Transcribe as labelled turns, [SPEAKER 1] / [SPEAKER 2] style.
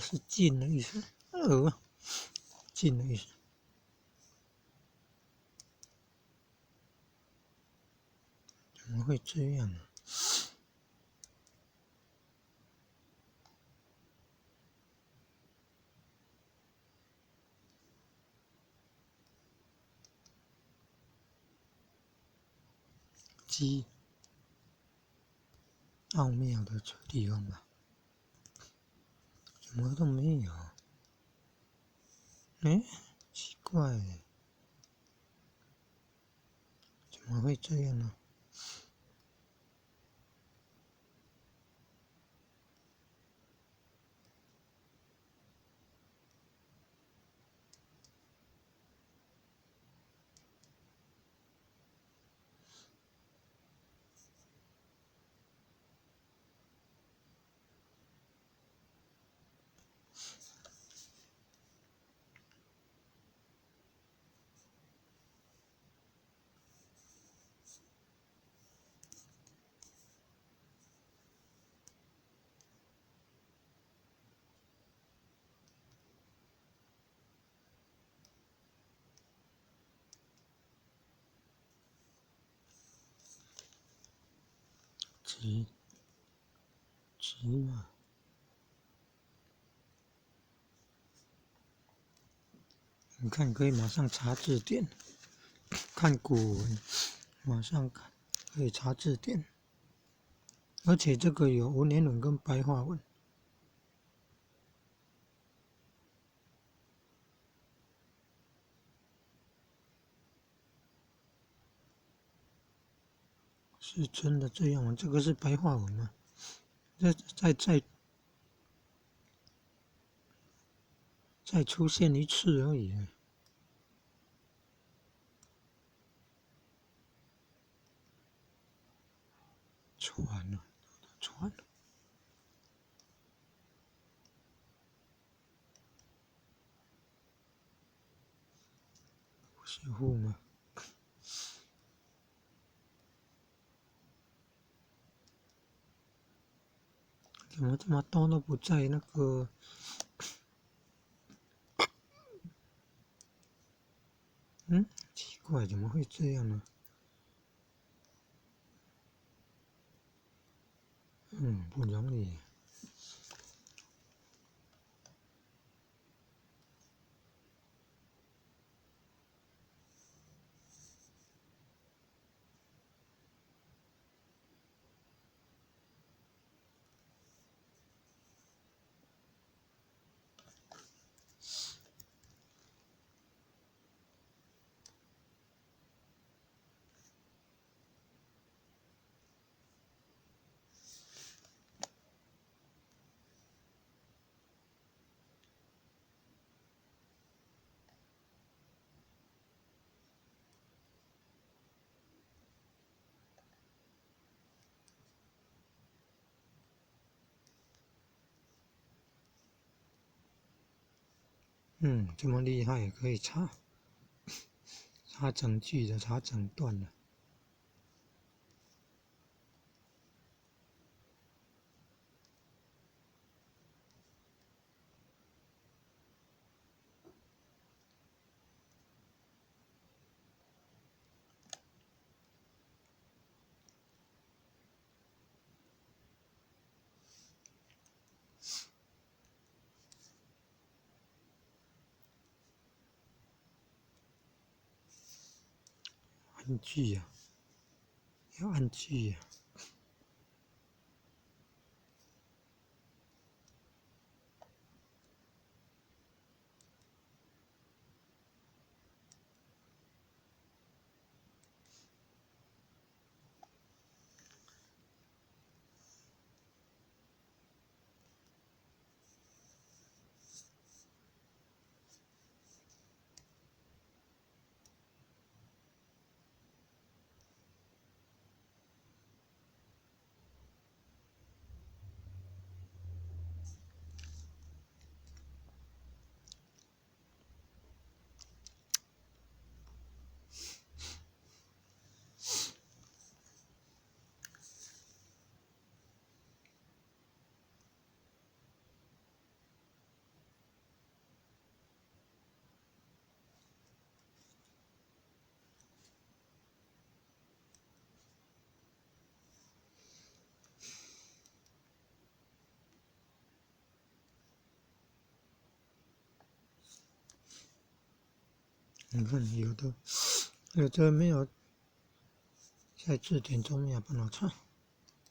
[SPEAKER 1] 是进的意思，进的意思。怎么会这样呢？鸡，奥妙的地方吧？什么都没有。奇怪，怎么会这样呢？直嘛，你看可以马上查字典，看古文，马上看可以查字典，而且这个有文言文跟白话文。是真的这样吗？这个是白话文吗？再出现一次而已。传了，传了，不是户吗？怎么这么多都不在那个？奇怪，怎么会这样呢？不容易。这么厉害，可以查整句的，查整段的。按句呀，要按句呀。你看有的没有在字典中没有办法查。